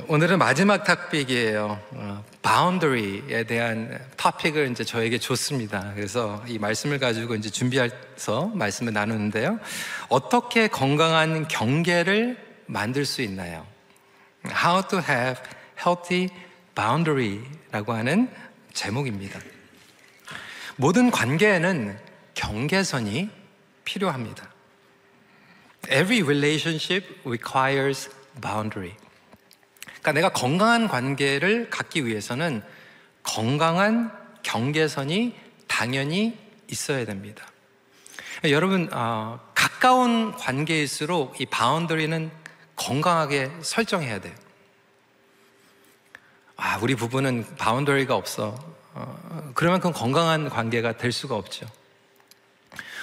오늘은 마지막 탑픽이에요. 바운더리에 대한 토픽을 이제 저에게 줬습니다. 그래서 이 말씀을 가지고 이제 준비해서 말씀을 나누는데요. 어떻게 건강한 경계를 만들 수 있나요? How to have healthy boundary라고 하는 제목입니다. 모든 관계에는 경계선이 필요합니다. Every relationship requires boundary. 그러니까 내가 건강한 관계를 갖기 위해서는 건강한 경계선이 당연히 있어야 됩니다. 여러분, 가까운 관계일수록 이 바운더리는 건강하게 설정해야 돼요. 우리 부부는 바운더리가 없어. 그러면 그건 건강한 관계가 될 수가 없죠.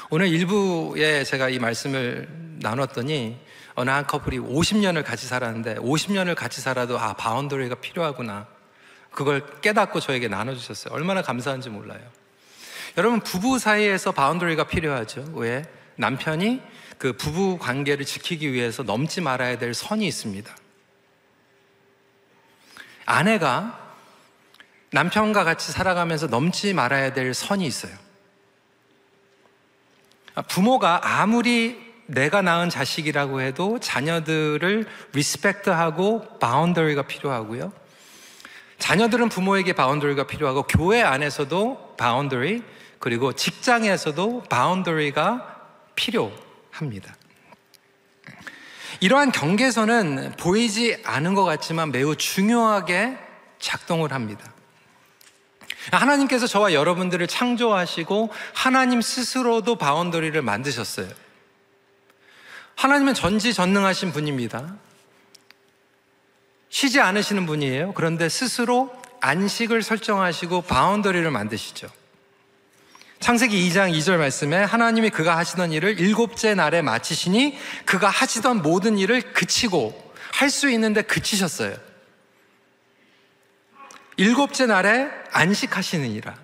오늘 일부에 제가 이 말씀을 나눴더니 어느 한 커플이 50년을 같이 살았는데 50년을 같이 살아도 바운더리가 필요하구나, 그걸 깨닫고 저에게 나눠주셨어요. 얼마나 감사한지 몰라요. 여러분, 부부 사이에서 바운더리가 필요하죠. 왜? 남편이 그 부부 관계를 지키기 위해서 넘지 말아야 될 선이 있습니다. 아내가 남편과 같이 살아가면서 넘지 말아야 될 선이 있어요. 부모가 아무리 내가 낳은 자식이라고 해도 자녀들을 리스펙트하고 바운더리가 필요하고요. 자녀들은 부모에게 바운더리가 필요하고 교회 안에서도 바운더리, 그리고 직장에서도 바운더리가 필요합니다. 이러한 경계선은 보이지 않은 것 같지만 매우 중요하게 작동을 합니다. 하나님께서 저와 여러분들을 창조하시고 하나님 스스로도 바운더리를 만드셨어요. 하나님은 전지전능하신 분입니다. 쉬지 않으시는 분이에요. 그런데 스스로 안식을 설정하시고 바운더리를 만드시죠. 창세기 2장 2절 말씀에 하나님이 그가 하시던 일을 일곱째 날에 마치시니 그가 하시던 모든 일을 그치고, 할 수 있는데 그치셨어요. 일곱째 날에 안식하시느니라.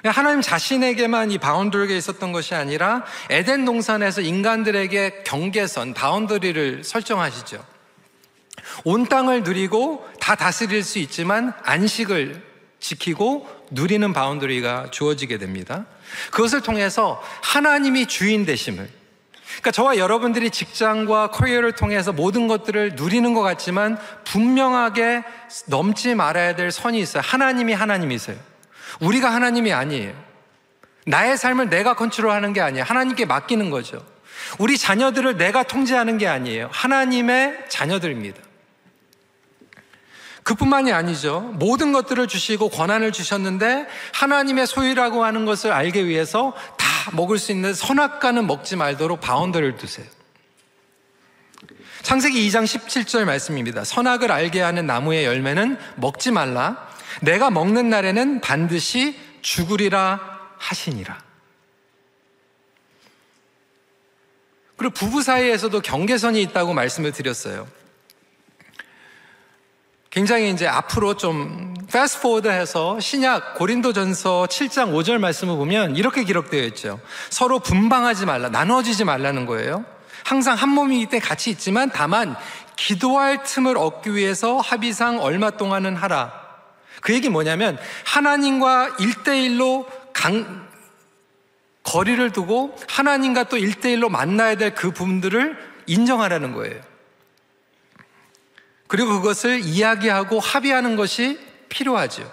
하나님 자신에게만 이 바운더리가 있었던 것이 아니라 에덴 동산에서 인간들에게 경계선, 바운더리를 설정하시죠. 온 땅을 누리고 다 다스릴 수 있지만 안식을 지키고 누리는 바운더리가 주어지게 됩니다. 그것을 통해서 하나님이 주인 되심을, 그러니까 저와 여러분들이 직장과 커리어를 통해서 모든 것들을 누리는 것 같지만 분명하게 넘지 말아야 될 선이 있어요. 하나님이 하나님이세요. 우리가 하나님이 아니에요. 나의 삶을 내가 컨트롤하는 게 아니에요. 하나님께 맡기는 거죠. 우리 자녀들을 내가 통제하는 게 아니에요. 하나님의 자녀들입니다. 그뿐만이 아니죠. 모든 것들을 주시고 권한을 주셨는데 하나님의 소유라고 하는 것을 알기 위해서 다 먹을 수 있는 선악과는 먹지 말도록 바운더리를 두세요. 창세기 2장 17절 말씀입니다. 선악을 알게 하는 나무의 열매는 먹지 말라. 내가 먹는 날에는 반드시 죽으리라 하시니라. 그리고 부부 사이에서도 경계선이 있다고 말씀을 드렸어요. 굉장히 이제 앞으로 좀 패스트 포워드 해서 신약 고린도전서 7장 5절 말씀을 보면 이렇게 기록되어 있죠. 서로 분방하지 말라, 나눠지지 말라는 거예요. 항상 한 몸이기 때문에 같이 있지만 다만 기도할 틈을 얻기 위해서 합의상 얼마 동안은 하라. 그 얘기 뭐냐면 하나님과 1대1로 거리를 두고 하나님과 또 1대1로 만나야 될 그 부분들을 인정하라는 거예요. 그리고 그것을 이야기하고 합의하는 것이 필요하죠.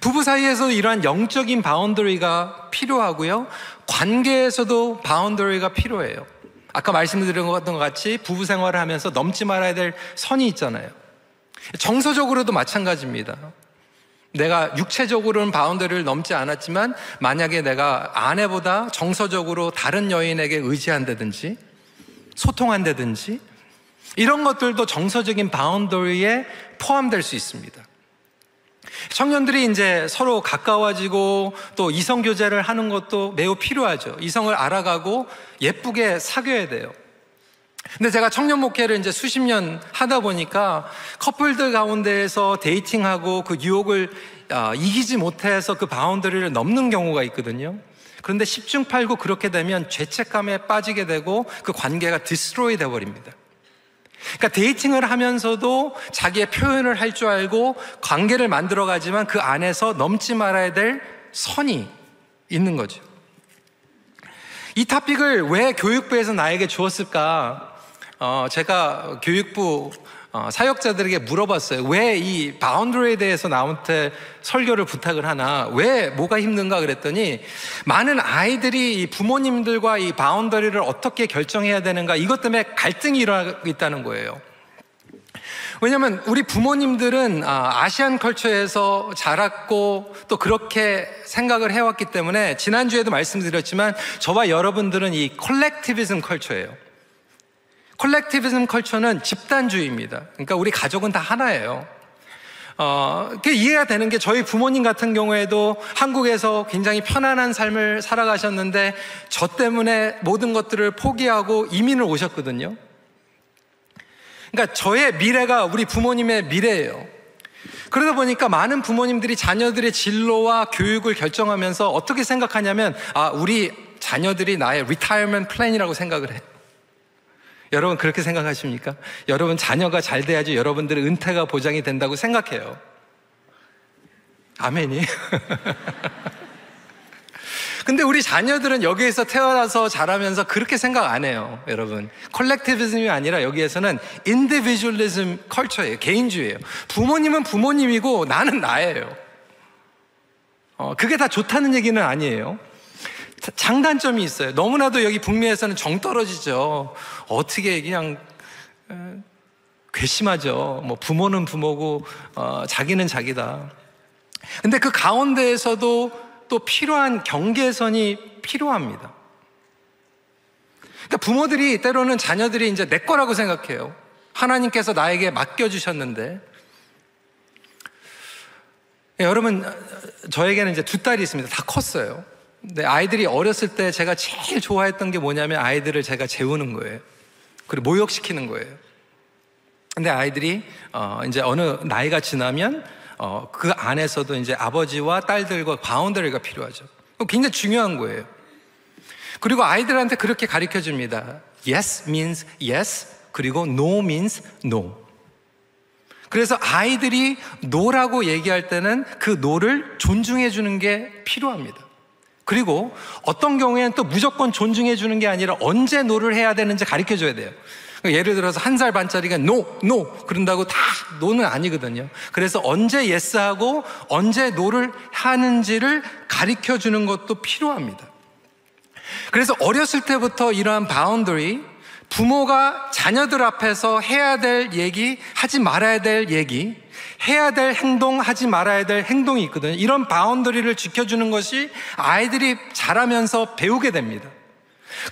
부부 사이에서 이러한 영적인 바운더리가 필요하고요. 관계에서도 바운더리가 필요해요. 아까 말씀드린 것 같이 부부 생활을 하면서 넘지 말아야 될 선이 있잖아요. 정서적으로도 마찬가지입니다. 내가 육체적으로는 바운더리를 넘지 않았지만 만약에 내가 아내보다 정서적으로 다른 여인에게 의지한다든지 소통한다든지 이런 것들도 정서적인 바운더리에 포함될 수 있습니다. 청년들이 이제 서로 가까워지고 또 이성 교제를 하는 것도 매우 필요하죠. 이성을 알아가고 예쁘게 사귀어야 돼요. 근데 제가 청년 목회를 이제 수십 년 하다 보니까 커플들 가운데에서 데이팅하고 그 유혹을 이기지 못해서 그 바운더리를 넘는 경우가 있거든요. 그런데 10중 8구 그렇게 되면 죄책감에 빠지게 되고 그 관계가 디스트로이 되어버립니다. 그러니까 데이팅을 하면서도 자기의 표현을 할 줄 알고 관계를 만들어가지만 그 안에서 넘지 말아야 될 선이 있는 거죠. 이 토픽을 왜 교육부에서 나에게 주었을까? 제가 교육부 사역자들에게 물어봤어요. 왜 이 바운더리에 대해서 나한테 설교를 부탁을 하나? 왜 뭐가 힘든가 그랬더니 많은 아이들이 이 부모님들과 이 바운더리를 어떻게 결정해야 되는가 이것 때문에 갈등이 일어나고 있다는 거예요. 왜냐하면 우리 부모님들은 아시안 컬처에서 자랐고 또 그렇게 생각을 해왔기 때문에 지난주에도 말씀드렸지만 저와 여러분들은 이 컬렉티비즘 컬처예요. 컬렉티비즘 컬처는 집단주의입니다. 그러니까 우리 가족은 다 하나예요. 그게 이해가 되는 게 저희 부모님 같은 경우에도 한국에서 굉장히 편안한 삶을 살아가셨는데 저 때문에 모든 것들을 포기하고 이민을 오셨거든요. 그러니까 저의 미래가 우리 부모님의 미래예요. 그러다 보니까 많은 부모님들이 자녀들의 진로와 교육을 결정하면서 어떻게 생각하냐면 우리 자녀들이 나의 리타이어먼트 플랜이라고 생각을 해요. 여러분 그렇게 생각하십니까? 여러분 자녀가 잘 돼야지 여러분들의 은퇴가 보장이 된다고 생각해요. 아멘이. 근데 우리 자녀들은 여기에서 태어나서 자라면서 그렇게 생각 안 해요. 여러분 컬렉티비즘이 아니라 여기에서는 인디비주얼리즘 컬처예요. 개인주의예요. 부모님은 부모님이고 나는 나예요. 그게 다 좋다는 얘기는 아니에요. 장단점이 있어요. 너무나도 여기 북미에서는 정 떨어지죠. 어떻게 그냥 괘씸하죠. 뭐 부모는 부모고 자기는 자기다. 근데 그 가운데에서도 또 필요한 경계선이 필요합니다. 그러니까 부모들이 때로는 자녀들이 이제 내 거라고 생각해요. 하나님께서 나에게 맡겨주셨는데. 여러분 저에게는 이제 두 딸이 있습니다. 다 컸어요. 근데 아이들이 어렸을 때 제가 제일 좋아했던 게 뭐냐면 아이들을 제가 재우는 거예요. 그리고 모욕시키는 거예요. 근데 아이들이 이제 어느 나이가 지나면 그 안에서도 이제 아버지와 딸들과 바운더리가 필요하죠. 굉장히 중요한 거예요. 그리고 아이들한테 그렇게 가르쳐 줍니다. Yes means yes, 그리고 no means no. 그래서 아이들이 no라고 얘기할 때는 그 no를 존중해 주는 게 필요합니다. 그리고 어떤 경우에는 또 무조건 존중해 주는 게 아니라 언제 no를 해야 되는지 가르쳐 줘야 돼요. 예를 들어서 1살 반짜리가 no 그런다고 다 no는 아니거든요. 그래서 언제 yes하고 언제 no를 하는지를 가르쳐 주는 것도 필요합니다. 그래서 어렸을 때부터 이러한 바운더리, 부모가 자녀들 앞에서 해야 될 얘기, 하지 말아야 될 얘기, 해야 될 행동, 하지 말아야 될 행동이 있거든요. 이런 바운더리를 지켜주는 것이 아이들이 자라면서 배우게 됩니다.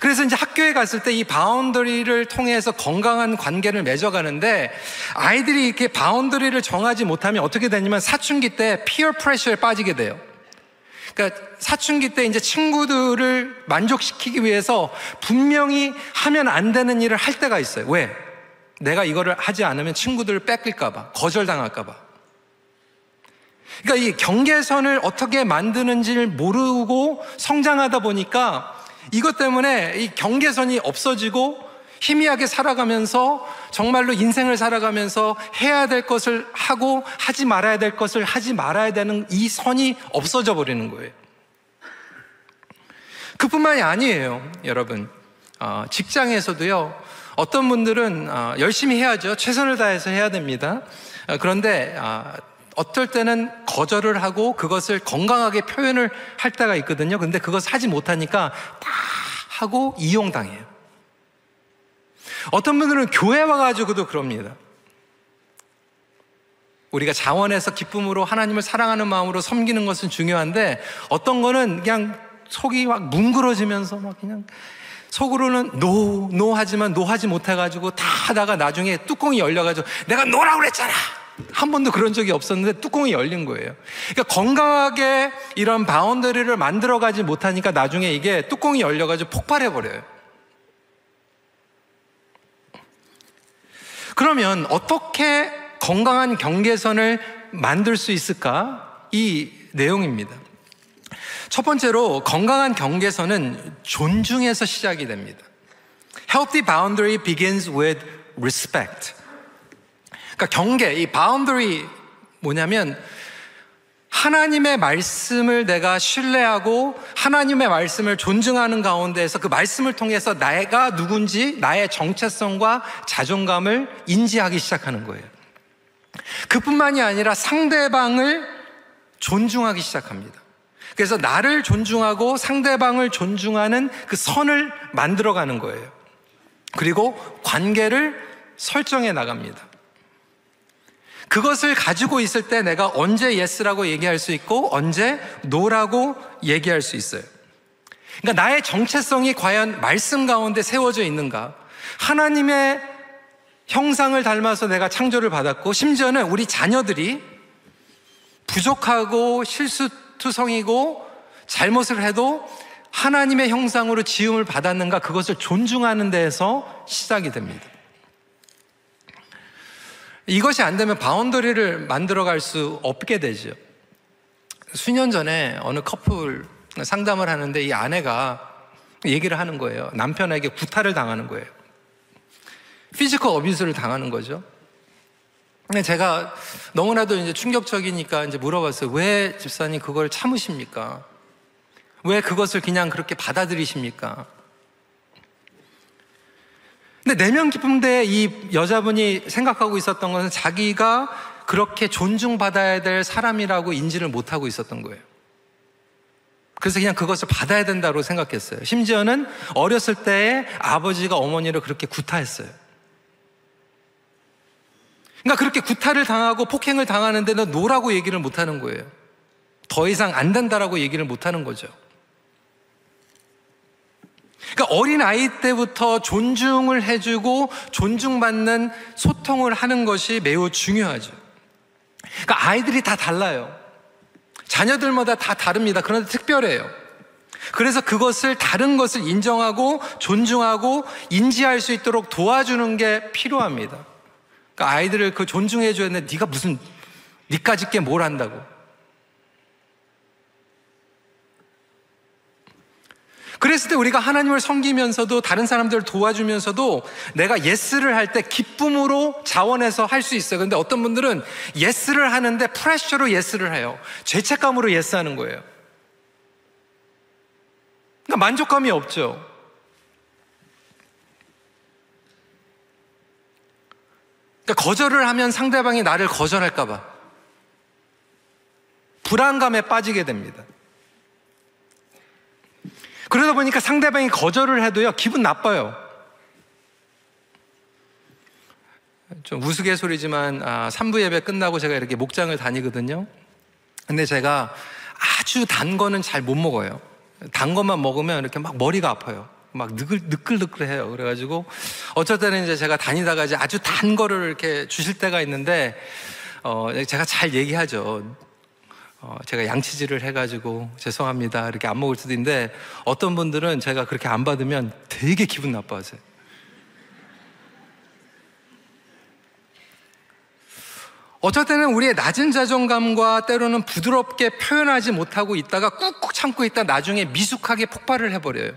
그래서 이제 학교에 갔을 때 이 바운더리를 통해서 건강한 관계를 맺어가는데 아이들이 이렇게 바운더리를 정하지 못하면 어떻게 되냐면 사춘기 때 피어 프레셔에 빠지게 돼요. 그러니까 사춘기 때 이제 친구들을 만족시키기 위해서 분명히 하면 안 되는 일을 할 때가 있어요. 왜? 내가 이거를 하지 않으면 친구들을 뺏길까봐, 거절당할까봐. 그러니까 이 경계선을 어떻게 만드는지를 모르고 성장하다 보니까 이것 때문에 이 경계선이 없어지고 희미하게 살아가면서 정말로 인생을 살아가면서 해야 될 것을 하고 하지 말아야 될 것을 하지 말아야 되는 이 선이 없어져 버리는 거예요. 그뿐만이 아니에요, 여러분. 직장에서도요, 어떤 분들은 열심히 해야죠. 최선을 다해서 해야 됩니다. 그런데 어떨 때는 거절을 하고 그것을 건강하게 표현을 할 때가 있거든요. 근데 그것을 하지 못하니까 다 하고 이용당해요. 어떤 분들은 교회 와가지고도 그럽니다. 우리가 자원해서 기쁨으로 하나님을 사랑하는 마음으로 섬기는 것은 중요한데 어떤 거는 그냥 속이 막 뭉그러지면서 막 그냥 속으로는 노 하지만 노 하지 못해가지고 다 하다가 나중에 뚜껑이 열려가지고 내가 노라고 그랬잖아. 한 번도 그런 적이 없었는데 뚜껑이 열린 거예요. 그러니까 건강하게 이런 바운더리를 만들어가지 못하니까 나중에 이게 뚜껑이 열려가지고 폭발해버려요. 그러면 어떻게 건강한 경계선을 만들 수 있을까? 이 내용입니다. 첫 번째로 건강한 경계선은 존중에서 시작이 됩니다. Healthy boundary begins with respect. 그러니까 경계, 이 boundary 뭐냐면 하나님의 말씀을 내가 신뢰하고 하나님의 말씀을 존중하는 가운데에서 그 말씀을 통해서 내가 누군지 나의 정체성과 자존감을 인지하기 시작하는 거예요. 그뿐만이 아니라 상대방을 존중하기 시작합니다. 그래서 나를 존중하고 상대방을 존중하는 그 선을 만들어가는 거예요. 그리고 관계를 설정해 나갑니다. 그것을 가지고 있을 때 내가 언제 yes라고 얘기할 수 있고 언제 no라고 얘기할 수 있어요. 그러니까 나의 정체성이 과연 말씀 가운데 세워져 있는가? 하나님의 형상을 닮아서 내가 창조를 받았고 심지어는 우리 자녀들이 부족하고 실수투성이고 잘못을 해도 하나님의 형상으로 지음을 받았는가? 그것을 존중하는 데에서 시작이 됩니다. 이것이 안 되면 바운더리를 만들어갈 수 없게 되죠. 수년 전에 어느 커플 상담을 하는데 이 아내가 얘기를 하는 거예요. 남편에게 구타를 당하는 거예요. 피지컬 어뷰스를 당하는 거죠. 근데 제가 너무나도 이제 충격적이니까 이제 물어봤어요. 왜 집사님 그걸 참으십니까? 왜 그것을 그냥 그렇게 받아들이십니까? 근데 내면 깊은데 이 여자분이 생각하고 있었던 것은 자기가 그렇게 존중받아야 될 사람이라고 인지를 못하고 있었던 거예요. 그래서 그냥 그것을 받아야 된다고 생각했어요. 심지어는 어렸을 때에 아버지가 어머니를 그렇게 구타했어요. 그러니까 그렇게 구타를 당하고 폭행을 당하는데는 노라고 얘기를 못하는 거예요. 더 이상 안 된다라고 얘기를 못하는 거죠. 그러니까 어린 아이 때부터 존중을 해주고 존중받는 소통을 하는 것이 매우 중요하죠. 그러니까 아이들이 다 달라요. 자녀들마다 다 다릅니다. 그런데 특별해요. 그래서 그것을 다른 것을 인정하고 존중하고 인지할 수 있도록 도와주는 게 필요합니다. 그러니까 아이들을 그 존중해줘야 되는데 네가 무슨 니까짓 게 뭘 한다고. 그랬을 때 우리가 하나님을 섬기면서도 다른 사람들을 도와주면서도 내가 예스를 할 때 기쁨으로 자원해서 할 수 있어요. 그런데 어떤 분들은 예스를 하는데 프레셔로 예스를 해요. 죄책감으로 예스하는 거예요. 그러니까 만족감이 없죠. 그러니까 거절을 하면 상대방이 나를 거절할까 봐 불안감에 빠지게 됩니다. 그러다 보니까 상대방이 거절을 해도요, 기분 나빠요. 좀 우스갯소리지만, 3부 예배 끝나고 제가 이렇게 목장을 다니거든요. 근데 제가 아주 단 거는 잘 못 먹어요. 단 것만 먹으면 이렇게 막 머리가 아파요. 막 느글느글해요. 그래가지고, 어쩔 때는 이제 제가 다니다가 이제 아주 단 거를 이렇게 주실 때가 있는데, 제가 잘 얘기하죠. 제가 양치질을 해가지고 죄송합니다 이렇게 안 먹을 수도 있는데 어떤 분들은 제가 그렇게 안 받으면 되게 기분 나빠하세요. 어쩔 때는 우리의 낮은 자존감과 때로는 부드럽게 표현하지 못하고 있다가 꾹꾹 참고 있다 나중에 미숙하게 폭발을 해버려요.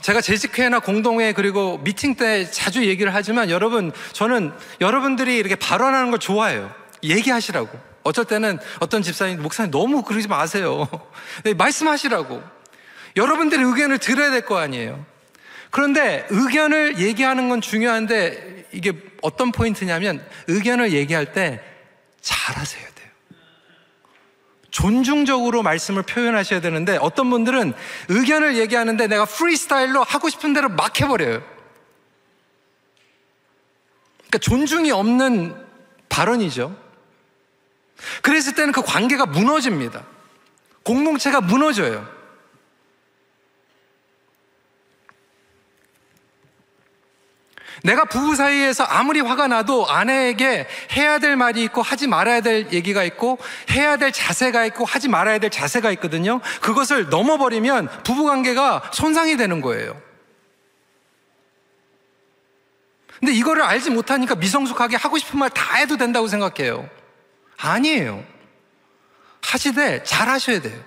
제가 재직회나 공동회 그리고 미팅 때 자주 얘기를 하지만 여러분, 저는 여러분들이 이렇게 발언하는 걸 좋아해요. 얘기하시라고. 어쩔 때는 어떤 집사님, 목사님 너무 그러지 마세요. 말씀하시라고. 여러분들의 의견을 들어야 될 거 아니에요. 그런데 의견을 얘기하는 건 중요한데 이게 어떤 포인트냐면 의견을 얘기할 때 잘하셔야 돼요. 존중적으로 말씀을 표현하셔야 되는데 어떤 분들은 의견을 얘기하는데 내가 프리스타일로 하고 싶은 대로 막 해버려요. 그러니까 존중이 없는 발언이죠. 그랬을 때는 그 관계가 무너집니다. 공동체가 무너져요. 내가 부부 사이에서 아무리 화가 나도 아내에게 해야 될 말이 있고 하지 말아야 될 얘기가 있고 해야 될 자세가 있고 하지 말아야 될 자세가 있거든요. 그것을 넘어버리면 부부관계가 손상이 되는 거예요. 근데 이거를 알지 못하니까 미성숙하게 하고 싶은 말 다 해도 된다고 생각해요. 아니에요. 하시되 잘 하셔야 돼요.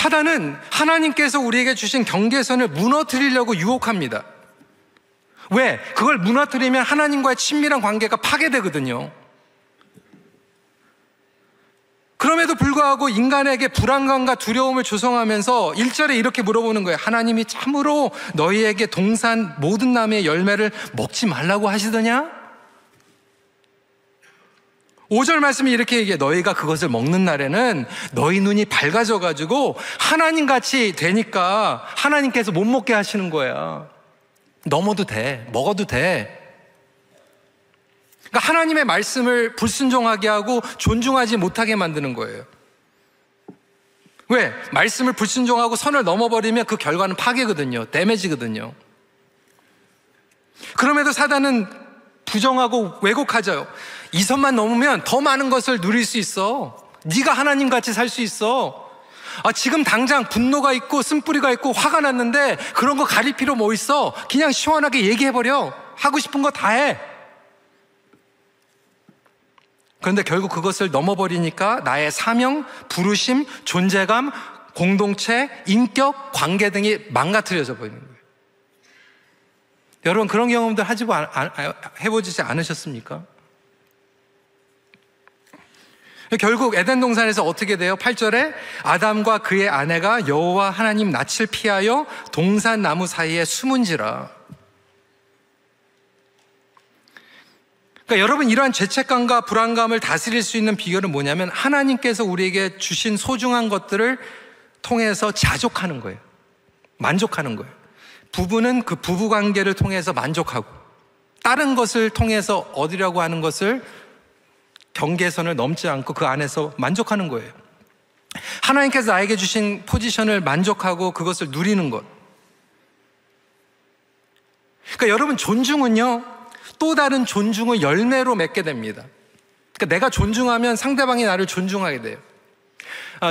사단은 하나님께서 우리에게 주신 경계선을 무너뜨리려고 유혹합니다. 왜? 그걸 무너뜨리면 하나님과의 친밀한 관계가 파괴되거든요. 그럼에도 불구하고 인간에게 불안감과 두려움을 조성하면서 1절에 이렇게 물어보는 거예요. 하나님이 참으로 너희에게 동산 모든 나무의 열매를 먹지 말라고 하시더냐? 5절 말씀이 이렇게 얘기해. 너희가 그것을 먹는 날에는 너희 눈이 밝아져가지고 하나님같이 되니까 하나님께서 못 먹게 하시는 거야. 넘어도 돼. 먹어도 돼. 그러니까 하나님의 말씀을 불순종하게 하고 존중하지 못하게 만드는 거예요. 왜? 말씀을 불순종하고 선을 넘어버리면 그 결과는 파괴거든요. 데미지거든요. 그럼에도 사단은 부정하고 왜곡하죠. 이 선만 넘으면 더 많은 것을 누릴 수 있어. 네가 하나님같이 살 수 있어. 지금 당장 분노가 있고 쓴뿌리가 있고 화가 났는데 그런 거 가릴 필요 뭐 있어. 그냥 시원하게 얘기해버려. 하고 싶은 거 다 해. 그런데 결국 그것을 넘어버리니까 나의 사명, 부르심, 존재감, 공동체, 인격, 관계 등이 망가뜨려져 버리는 거예요. 여러분 그런 경험들 해보지 않으셨습니까? 결국 에덴 동산에서 어떻게 돼요? 8절에 아담과 그의 아내가 여호와 하나님 낯을 피하여 동산 나무 사이에 숨은지라. 그러니까 여러분 이러한 죄책감과 불안감을 다스릴 수 있는 비결은 뭐냐면 하나님께서 우리에게 주신 소중한 것들을 통해서 자족하는 거예요. 만족하는 거예요. 부부는 그 부부관계를 통해서 만족하고 다른 것을 통해서 얻으려고 하는 것을 경계선을 넘지 않고 그 안에서 만족하는 거예요. 하나님께서 나에게 주신 포지션을 만족하고 그것을 누리는 것. 그러니까 여러분 존중은요 또 다른 존중을 열매로 맺게 됩니다. 그러니까 내가 존중하면 상대방이 나를 존중하게 돼요.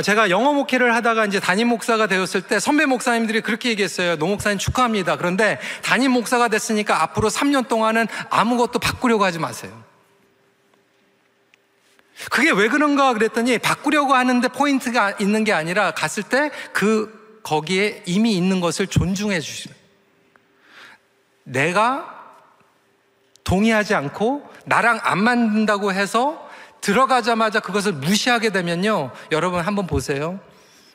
제가 영어 목회를 하다가 이제 담임 목사가 되었을 때 선배 목사님들이 그렇게 얘기했어요. 노 목사님 축하합니다. 그런데 담임 목사가 됐으니까 앞으로 3년 동안은 아무것도 바꾸려고 하지 마세요. 그게 왜 그런가 그랬더니 바꾸려고 하는데 포인트가 있는 게 아니라 갔을 때 거기에 이미 있는 것을 존중해 주시는. 내가 동의하지 않고 나랑 안 맞는다고 해서 들어가자마자 그것을 무시하게 되면요, 여러분 한번 보세요.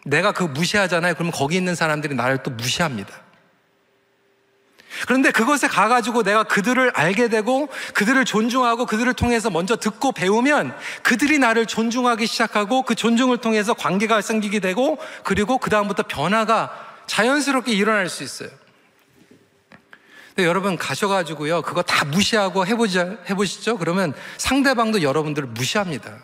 내가 그거 무시하잖아요. 그러면 거기 있는 사람들이 나를 또 무시합니다. 그런데 그것에 가가지고 내가 그들을 알게 되고 그들을 존중하고 그들을 통해서 먼저 듣고 배우면 그들이 나를 존중하기 시작하고 그 존중을 통해서 관계가 생기게 되고 그리고 그 다음부터 변화가 자연스럽게 일어날 수 있어요. 근데 여러분 가셔가지고요 그거 다 무시하고 해보시죠. 그러면 상대방도 여러분들을 무시합니다.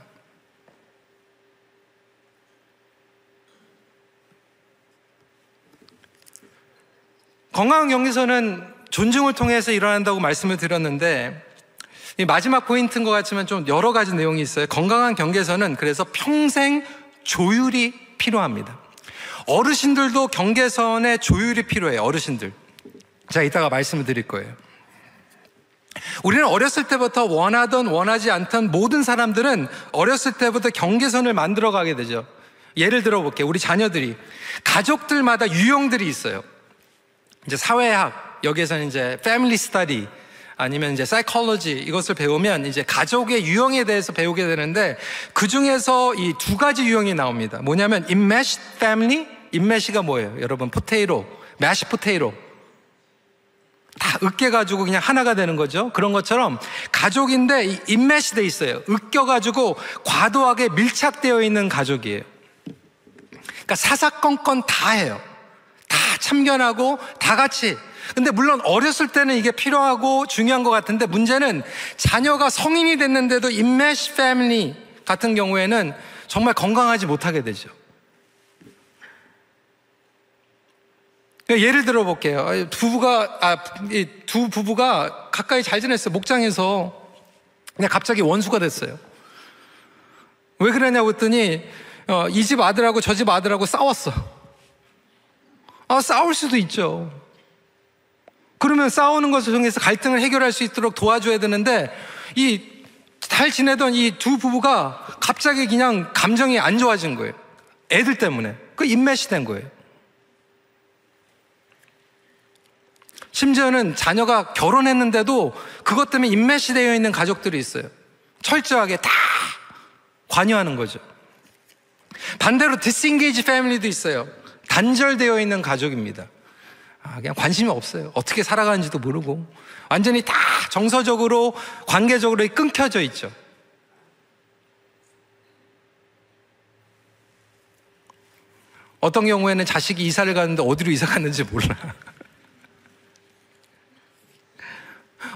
건강한 경계선은 존중을 통해서 일어난다고 말씀을 드렸는데 이 마지막 포인트인 것 같지만 좀 여러 가지 내용이 있어요. 건강한 경계선은 그래서 평생 조율이 필요합니다. 어르신들도 경계선에 조율이 필요해요. 어르신들. 제가 이따가 말씀을 드릴 거예요. 우리는 어렸을 때부터 원하든 원하지 않던 모든 사람들은 어렸을 때부터 경계선을 만들어 가게 되죠. 예를 들어 볼게요. 우리 자녀들이 가족들마다 유형들이 있어요. 이제 사회학, 여기에서는 이제 패밀리 스터디 아니면 이제 사이콜로지 이것을 배우면 이제 가족의 유형에 대해서 배우게 되는데 그 중에서 이 두 가지 유형이 나옵니다. 뭐냐면 enmeshed family, enmesh가 뭐예요? 여러분 포테이로, mashed potato 다 으깨가지고 그냥 하나가 되는 거죠. 그런 것처럼 가족인데 이 enmeshed 돼 있어요. 으껴가지고 과도하게 밀착되어 있는 가족이에요. 그러니까 사사건건 다 해요. 다 참견하고 다 같이. 근데 물론 어렸을 때는 이게 필요하고 중요한 것 같은데 문제는 자녀가 성인이 됐는데도 enmeshed family 같은 경우에는 정말 건강하지 못하게 되죠. 예를 들어 볼게요. 두 부부가 가까이 잘 지냈어요. 목장에서. 근데 갑자기 원수가 됐어요. 왜 그러냐고 했더니 이 집 아들하고 저 집 아들하고 싸웠어. 싸울 수도 있죠. 그러면 싸우는 것을 통해서 갈등을 해결할 수 있도록 도와줘야 되는데 잘 지내던 이 두 부부가 갑자기 그냥 감정이 안 좋아진 거예요. 애들 때문에. 그 인맷이 된 거예요. 심지어는 자녀가 결혼했는데도 그것 때문에 인맷이 되어 있는 가족들이 있어요. 철저하게 다 관여하는 거죠. 반대로 disengaged family도 있어요. 단절되어 있는 가족입니다. 그냥 관심이 없어요. 어떻게 살아가는지도 모르고 완전히 다 정서적으로 관계적으로 끊겨져 있죠. 어떤 경우에는 자식이 이사를 가는데 어디로 이사 갔는지 몰라.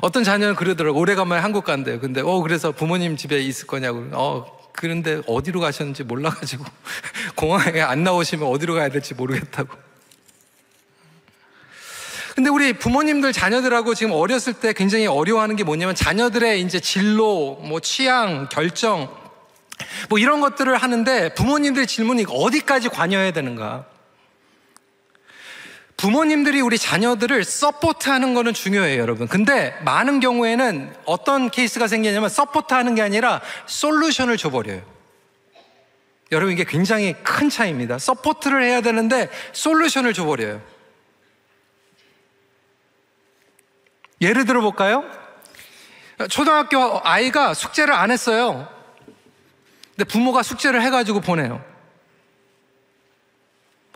어떤 자녀는 그러더라고. 오래간만에 한국 간대요. 근데 그래서 부모님 집에 있을 거냐고. 그런데 어디로 가셨는지 몰라가지고 공항에 안 나오시면 어디로 가야 될지 모르겠다고. 근데 우리 부모님들 자녀들하고 지금 어렸을 때 굉장히 어려워하는 게 뭐냐면 자녀들의 이제 진로, 취향, 결정 이런 것들을 하는데 부모님들의 질문이 어디까지 관여해야 되는가? 부모님들이 우리 자녀들을 서포트하는 거는 중요해요, 여러분. 근데 많은 경우에는 어떤 케이스가 생기냐면 서포트하는 게 아니라 솔루션을 줘버려요. 여러분, 이게 굉장히 큰 차이입니다. 서포트를 해야 되는데 솔루션을 줘버려요. 예를 들어 볼까요? 초등학교 아이가 숙제를 안 했어요. 근데 부모가 숙제를 해가지고 보내요.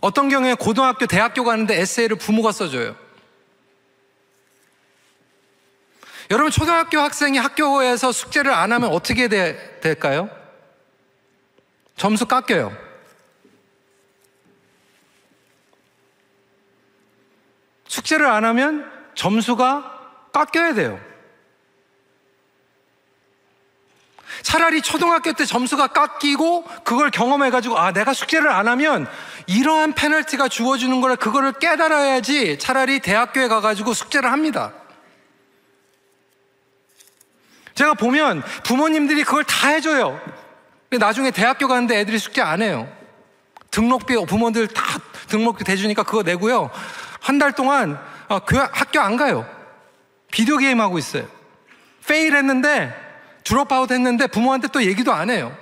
어떤 경우에 고등학교, 대학교 가는데 에세이를 부모가 써줘요. 여러분, 초등학교 학생이 학교에서 숙제를 안 하면 어떻게 될까요? 점수 깎여요. 숙제를 안 하면 점수가 깎여야 돼요. 차라리 초등학교 때 점수가 깎이고 그걸 경험해가지고 내가 숙제를 안 하면 이러한 페널티가 주어지는 거를 그거를 깨달아야지 차라리 대학교에 가가지고 숙제를 합니다. 제가 보면 부모님들이 그걸 다 해줘요. 근데 나중에 대학교 가는데 애들이 숙제 안 해요. 등록비 부모들 다 등록비 대주니까 그거 내고요. 한 달 동안 학교 안 가요. 비디오 게임 하고 있어요. 페일 했는데 드롭아웃 했는데 부모한테 또 얘기도 안 해요.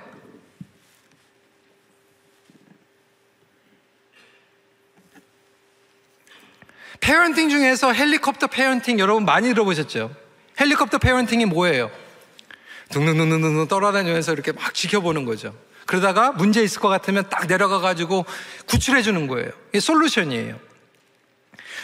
페어런팅 중에서 헬리콥터 페어런팅 여러분 많이 들어보셨죠? 헬리콥터 페어런팅이 뭐예요? 둥둥둥둥둥 떨어다니면서 이렇게 막 지켜보는 거죠. 그러다가 문제 있을 것 같으면 딱 내려가가지고 구출해 주는 거예요. 이게 솔루션이에요.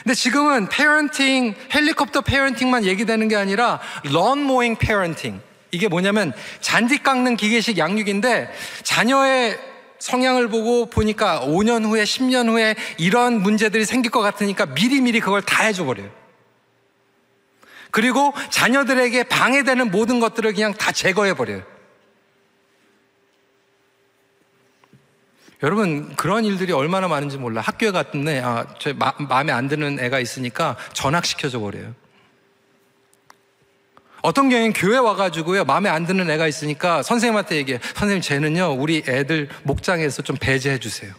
근데 지금은 페어런팅, 헬리콥터 페어런팅만 얘기되는 게 아니라 런모잉 페어런팅. 이게 뭐냐면 잔디 깎는 기계식 양육인데 자녀의 성향을 보니까 5년 후에 10년 후에 이런 문제들이 생길 것 같으니까 미리미리 그걸 다 해줘버려요. 그리고 자녀들에게 방해되는 모든 것들을 그냥 다 제거해버려요. 여러분, 그런 일들이 얼마나 많은지 몰라. 학교에 갔는데 마음에 안 드는 애가 있으니까 전학시켜줘 버려요. 어떤 경우에는 교회 와가지고요, 마음에 안 드는 애가 있으니까 선생님한테 얘기해요. 선생님, 쟤는요 우리 애들 목장에서 좀 배제해 주세요.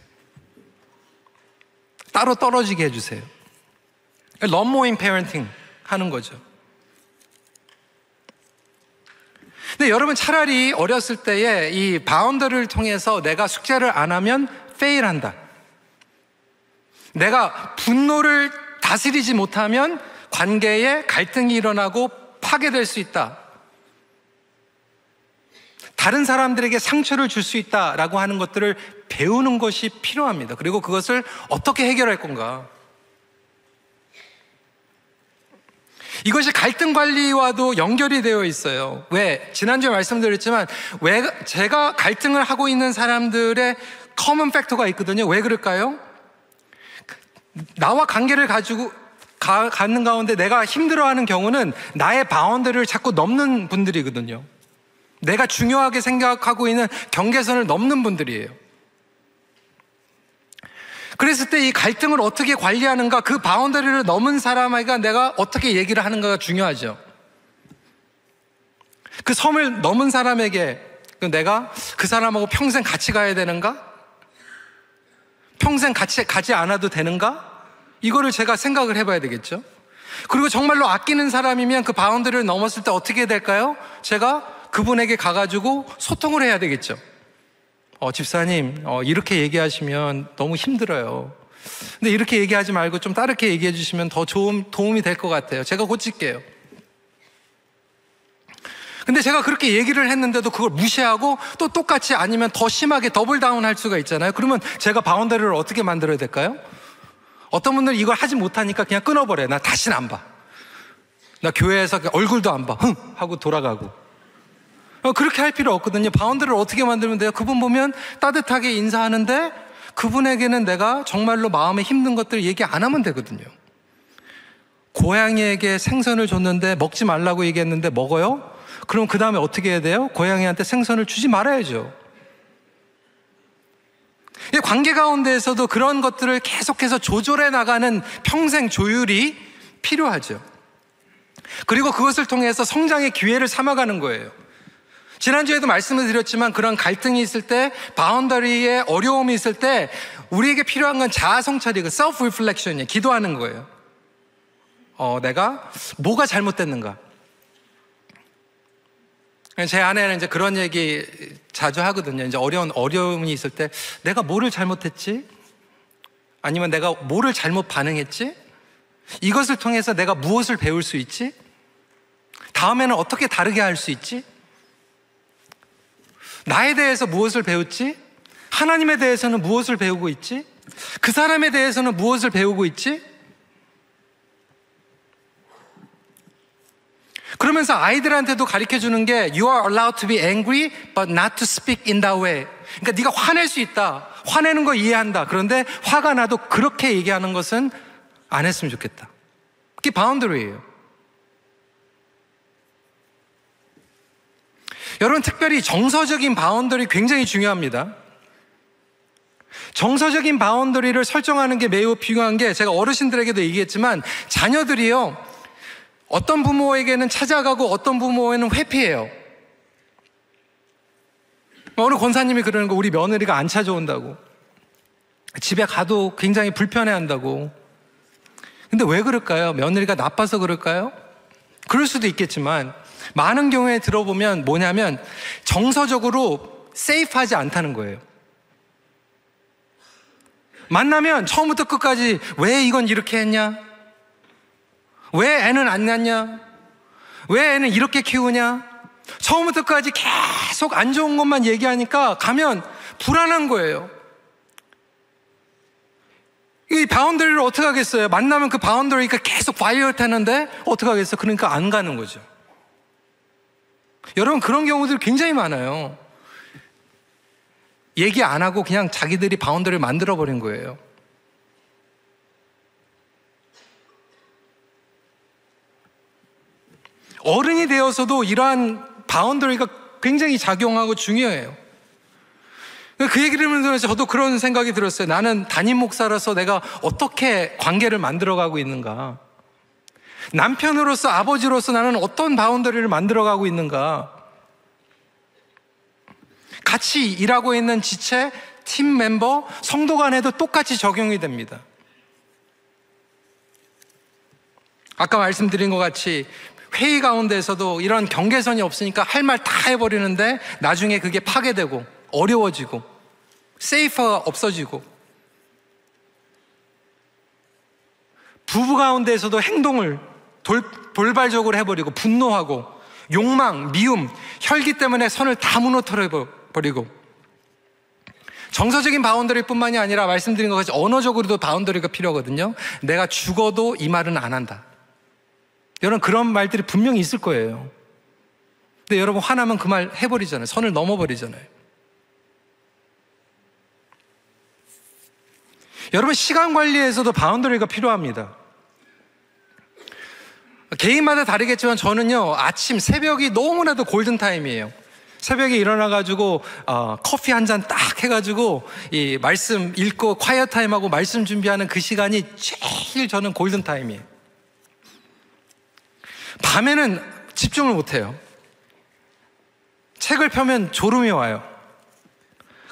따로 떨어지게 해주세요. 런모잉 페어런팅 하는 거죠. 근데 여러분, 차라리 어렸을 때에 이 바운더를 통해서 내가 숙제를 안 하면 페일한다. 내가 분노를 다스리지 못하면 관계에 갈등이 일어나고 파괴될 수 있다. 다른 사람들에게 상처를 줄 수 있다라고 하는 것들을 배우는 것이 필요합니다. 그리고 그것을 어떻게 해결할 건가? 이것이 갈등 관리와도 연결이 되어 있어요. 왜? 지난주에 말씀드렸지만 왜 제가 갈등을 하고 있는 사람들의 커먼 팩터가 있거든요. 왜 그럴까요? 나와 관계를 가지고 갖는 가운데 내가 힘들어하는 경우는 나의 바운더리를 자꾸 넘는 분들이거든요. 내가 중요하게 생각하고 있는 경계선을 넘는 분들이에요. 그랬을 때 이 갈등을 어떻게 관리하는가, 그 바운더리를 넘은 사람에게 내가 어떻게 얘기를 하는가가 중요하죠. 그 섬을 넘은 사람에게 내가 그 사람하고 평생 같이 가야 되는가? 평생 같이 가지 않아도 되는가? 이거를 제가 생각을 해봐야 되겠죠. 그리고 정말로 아끼는 사람이면 그 바운더리를 넘었을 때 어떻게 될까요? 제가 그분에게 가가지고 소통을 해야 되겠죠. 집사님, 이렇게 얘기하시면 너무 힘들어요. 근데 이렇게 얘기하지 말고 좀 다르게 얘기해 주시면 더 도움이 될 것 같아요. 제가 고칠게요. 근데 제가 그렇게 얘기를 했는데도 그걸 무시하고 또 똑같이 아니면 더 심하게 더블 다운 할 수가 있잖아요. 그러면 제가 바운더리를 어떻게 만들어야 될까요? 어떤 분들은 이걸 하지 못하니까 그냥 끊어버려요. 나 다시는 안 봐. 나 교회에서 얼굴도 안 봐. 흥! 하고 돌아가고. 그렇게 할 필요 없거든요. 바운더리를 어떻게 만들면 돼요? 그분 보면 따뜻하게 인사하는데 그분에게는 내가 정말로 마음에 힘든 것들 얘기 안 하면 되거든요. 고양이에게 생선을 줬는데 먹지 말라고 얘기했는데 먹어요? 그럼 그 다음에 어떻게 해야 돼요? 고양이한테 생선을 주지 말아야죠. 관계 가운데에서도 그런 것들을 계속해서 조절해 나가는 평생 조율이 필요하죠. 그리고 그것을 통해서 성장의 기회를 삼아가는 거예요. 지난주에도 말씀을 드렸지만 그런 갈등이 있을 때, 바운더리에 어려움이 있을 때 우리에게 필요한 건 자아 성찰이고 self reflection이에요. 기도하는 거예요. 내가 뭐가 잘못됐는가? 제 아내는 이제 그런 얘기 자주 하거든요. 이제 어려움이 있을 때 내가 뭐를 잘못했지? 아니면 내가 뭐를 잘못 반응했지? 이것을 통해서 내가 무엇을 배울 수 있지? 다음에는 어떻게 다르게 할 수 있지? 나에 대해서 무엇을 배웠지? 하나님에 대해서는 무엇을 배우고 있지? 그 사람에 대해서는 무엇을 배우고 있지? 그러면서 아이들한테도 가르쳐주는 게 You are allowed to be angry but not to speak in that way. 그러니까 네가 화낼 수 있다. 화내는 거 이해한다. 그런데 화가 나도 그렇게 얘기하는 것은 안 했으면 좋겠다. 그게 바운더리예요. 여러분, 특별히 정서적인 바운더리 굉장히 중요합니다. 정서적인 바운더리를 설정하는 게 매우 필요한 게, 제가 어르신들에게도 얘기했지만 자녀들이요, 어떤 부모에게는 찾아가고 어떤 부모에는 회피해요. 어느 권사님이 그러는 거, 우리 며느리가 안 찾아온다고, 집에 가도 굉장히 불편해한다고. 근데 왜 그럴까요? 며느리가 나빠서 그럴까요? 그럴 수도 있겠지만 많은 경우에 들어보면 뭐냐면 정서적으로 세이프하지 않다는 거예요. 만나면 처음부터 끝까지 왜 이건 이렇게 했냐? 왜 애는 안 낳냐? 왜 애는 이렇게 키우냐? 처음부터 끝까지 계속 안 좋은 것만 얘기하니까 가면 불안한 거예요. 이 바운더리를 어떻게 하겠어요? 만나면 그 바운더리가 계속 바이올렛 하는데 어떻게 하겠어요? 그러니까 안 가는 거죠. 여러분, 그런 경우들 굉장히 많아요. 얘기 안 하고 그냥 자기들이 바운더리를 만들어버린 거예요. 어른이 되어서도 이러한 바운더리가 굉장히 작용하고 중요해요. 그 얘기를 들으면서 저도 그런 생각이 들었어요. 나는 담임 목사라서 내가 어떻게 관계를 만들어가고 있는가? 남편으로서, 아버지로서 나는 어떤 바운더리를 만들어가고 있는가? 같이 일하고 있는 지체, 팀 멤버, 성도 간에도 똑같이 적용이 됩니다. 아까 말씀드린 것 같이 회의 가운데에서도 이런 경계선이 없으니까 할 말 다 해버리는데 나중에 그게 파괴되고 어려워지고 세이프가 없어지고, 부부 가운데에서도 행동을 돌발적으로 해버리고 분노하고 욕망, 미움, 혈기 때문에 선을 다 무너뜨려버리고, 정서적인 바운더리뿐만이 아니라 말씀드린 것 같이 언어적으로도 바운더리가 필요하거든요. 내가 죽어도 이 말은 안 한다. 여러분, 그런 말들이 분명히 있을 거예요. 근데 여러분, 화나면 그 말 해버리잖아요. 선을 넘어버리잖아요. 여러분, 시간 관리에서도 바운더리가 필요합니다. 개인마다 다르겠지만 저는요, 아침 새벽이 너무나도 골든타임이에요. 새벽에 일어나가지고 커피 한 잔 딱 해가지고 이 말씀 읽고 콰이어 타임하고 말씀 준비하는 그 시간이 제일 저는 골든타임이에요. 밤에는 집중을 못해요. 책을 펴면 졸음이 와요.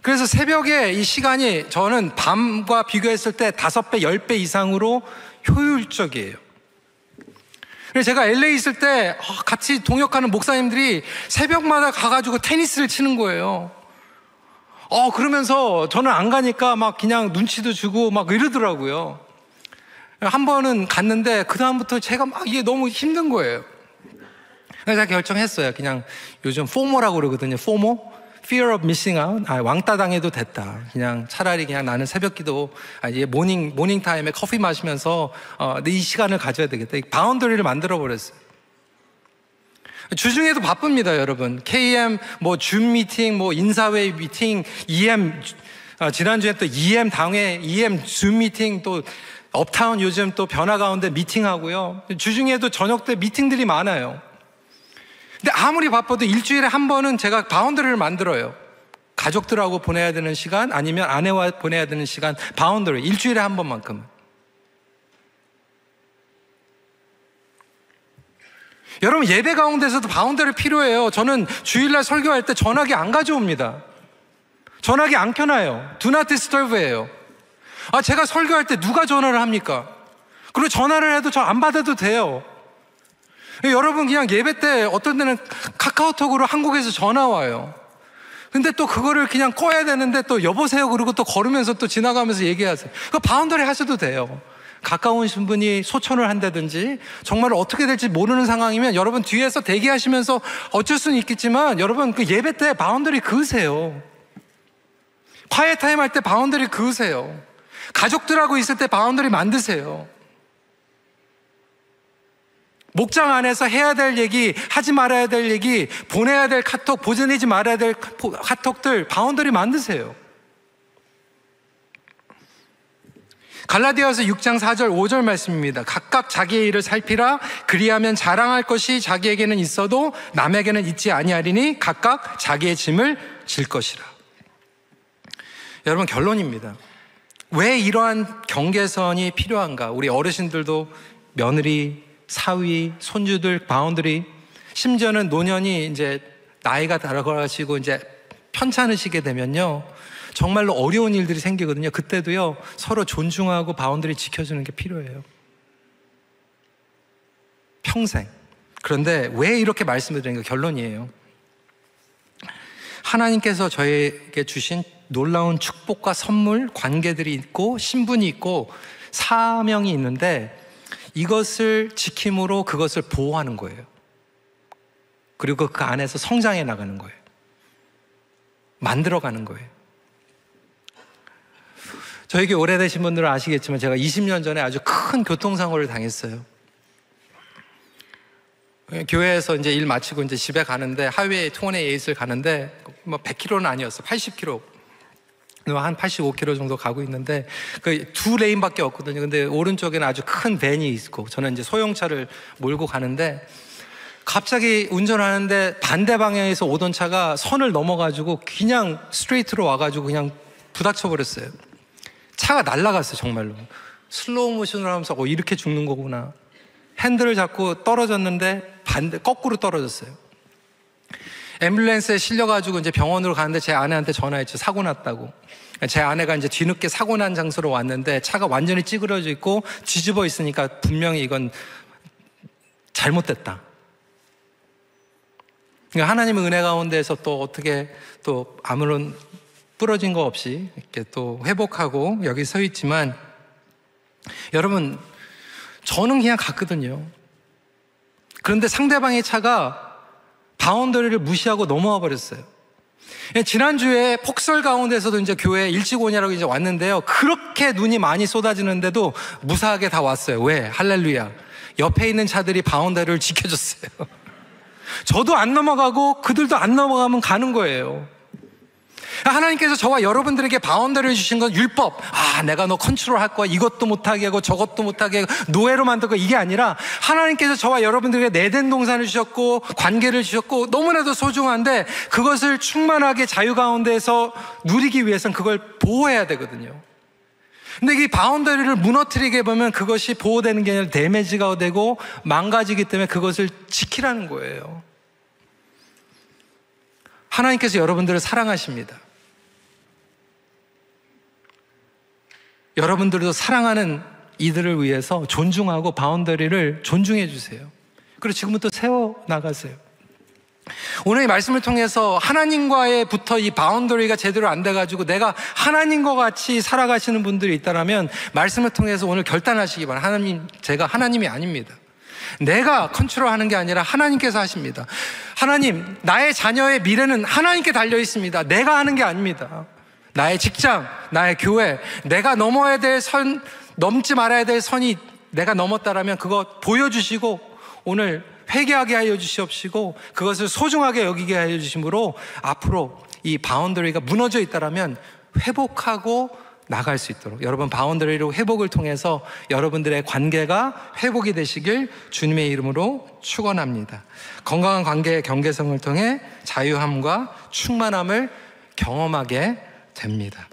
그래서 새벽에 이 시간이 저는 밤과 비교했을 때 5배, 10배 이상으로 효율적이에요. 그래서 제가 LA 있을 때 같이 동역하는 목사님들이 새벽마다 가가지고 테니스를 치는 거예요. 그러면서 저는 안 가니까 막 그냥 눈치도 주고 막 이러더라고요. 한 번은 갔는데 그다음부터 제가 막 이게 너무 힘든 거예요. 그래서 제가 결정했어요. 그냥 요즘 포모라고 그러거든요. 포모? Fear of missing out. 왕따 당해도 됐다. 그냥 차라리 그냥 나는 새벽 기도, 모닝 타임에 커피 마시면서 이 시간을 가져야 되겠다. 바운더리를 만들어 버렸어요. 주중에도 바쁩니다, 여러분. KM, 줌 미팅, 인사회 미팅, EM, 지난주에 또 EM 당회, EM 줌 미팅, 또 업타운 요즘 또 변화 가운데 미팅하고요. 주중에도 저녁 때 미팅들이 많아요. 근데 아무리 바빠도 일주일에 한 번은 제가 바운더리를 만들어요. 가족들하고 보내야 되는 시간, 아니면 아내와 보내야 되는 시간, 바운더리. 일주일에 한 번만큼은. 여러분, 예배 가운데서도 바운더리 필요해요. 저는 주일날 설교할 때 전화기 안 가져옵니다. 전화기 안 켜놔요. Do not distur브예요. 제가 설교할 때 누가 전화를 합니까? 그리고 전화를 해도 저 안 받아도 돼요. 여러분, 그냥 예배 때 어떤 데는 카카오톡으로 한국에서 전화 와요. 근데 또 그거를 그냥 꺼야 되는데 또 여보세요 그러고 또 걸으면서 또 지나가면서 얘기하세요. 그거 바운더리 하셔도 돼요. 가까우신 분이 소천을 한다든지 정말 어떻게 될지 모르는 상황이면 여러분 뒤에서 대기하시면서 어쩔 수는 있겠지만 여러분 그 예배 때 바운더리 그으세요. 콰이어 타임 할 때 바운더리 그으세요. 가족들하고 있을 때 바운더리 만드세요. 목장 안에서 해야 될 얘기, 하지 말아야 될 얘기, 보내야 될 카톡, 보내지 말아야 될 카톡들 바운더리 만드세요. 갈라디아서 6장 4절 5절 말씀입니다. 각각 자기의 일을 살피라. 그리하면 자랑할 것이 자기에게는 있어도 남에게는 있지 아니하리니 각각 자기의 짐을 질 것이라. 여러분, 결론입니다. 왜 이러한 경계선이 필요한가? 우리 어르신들도 며느리, 사위, 손주들 바운더리, 심지어는 노년이 이제 나이가 들어가시고 이제 편찮으시게 되면요, 정말로 어려운 일들이 생기거든요. 그때도요, 서로 존중하고 바운더리 지켜주는 게 필요해요. 평생. 그런데 왜 이렇게 말씀을 드리는 게 결론이에요. 하나님께서 저에게 주신 놀라운 축복과 선물, 관계들이 있고 신분이 있고 사명이 있는데 이것을 지킴으로 그것을 보호하는 거예요. 그리고 그 안에서 성장해 나가는 거예요. 만들어가는 거예요. 저에게 오래되신 분들은 아시겠지만 제가 20년 전에 아주 큰 교통사고를 당했어요. 교회에서 이제 일 마치고 이제 집에 가는데 하이웨이 28을 가는데 100km는 아니었어. 80km. 한 85km 정도 가고 있는데 그 두 레인밖에 없거든요. 근데 오른쪽에는 아주 큰 밴이 있고 저는 이제 소형차를 몰고 가는데 갑자기 운전하는데 반대 방향에서 오던 차가 선을 넘어가지고 그냥 스트레이트로 와가지고 그냥 부닥쳐 버렸어요. 차가 날아갔어요. 정말로 슬로우 모션으로 하면서 이렇게 죽는 거구나. 핸들을 잡고 떨어졌는데 거꾸로 떨어졌어요. 앰뷸런스에 실려가지고 이제 병원으로 가는데 제 아내한테 전화했죠. 사고 났다고. 제 아내가 이제 뒤늦게 사고 난 장소로 왔는데 차가 완전히 찌그러져 있고 뒤집어 있으니까 분명히 이건 잘못됐다. 그러니까 하나님의 은혜 가운데에서 또 어떻게 또 아무런 부러진 거 없이 이렇게 또 회복하고 여기 서 있지만 여러분, 저는 그냥 갔거든요. 그런데 상대방의 차가 바운더리를 무시하고 넘어와 버렸어요. 지난주에 폭설 가운데서도 이제 교회 일찍 오냐라고 이제 왔는데요. 그렇게 눈이 많이 쏟아지는데도 무사하게 다 왔어요. 왜? 할렐루야. 옆에 있는 차들이 바운더리를 지켜줬어요. 저도 안 넘어가고 그들도 안 넘어가면 가는 거예요. 하나님께서 저와 여러분들에게 바운더리를 주신 건 율법. 내가 너 컨트롤할 거야. 이것도 못하게 하고 저것도 못하게 하고 노예로 만들고 이게 아니라 하나님께서 저와 여러분들에게 내된 동산을 주셨고 관계를 주셨고 너무나도 소중한데 그것을 충만하게 자유 가운데에서 누리기 위해서는 그걸 보호해야 되거든요. 근데 이 바운더리를 무너뜨리게 보면 그것이 보호되는 게 아니라 데미지가 되고 망가지기 때문에 그것을 지키라는 거예요. 하나님께서 여러분들을 사랑하십니다. 여러분들도 사랑하는 이들을 위해서 존중하고 바운더리를 존중해 주세요. 그리고 지금부터 세워나가세요. 오늘 이 말씀을 통해서 하나님과의 부터 이 바운더리가 제대로 안 돼가지고 내가 하나님과 같이 살아가시는 분들이 있다면 말씀을 통해서 오늘 결단하시기 바랍니다. 하나님, 제가 하나님이 아닙니다. 내가 컨트롤하는 게 아니라 하나님께서 하십니다. 하나님, 나의 자녀의 미래는 하나님께 달려 있습니다. 내가 하는 게 아닙니다. 나의 직장, 나의 교회, 내가 넘어야 될 선, 넘지 말아야 될 선이 내가 넘었다라면 그거 보여주시고 오늘 회개하게 하여 주시옵시고 그것을 소중하게 여기게 하여 주심으로 앞으로 이 바운더리가 무너져 있다라면 회복하고 나갈 수 있도록 여러분 바운더리로 회복을 통해서 여러분들의 관계가 회복이 되시길 주님의 이름으로 축원합니다. 건강한 관계의 경계성을 통해 자유함과 충만함을 경험하게 됩니다.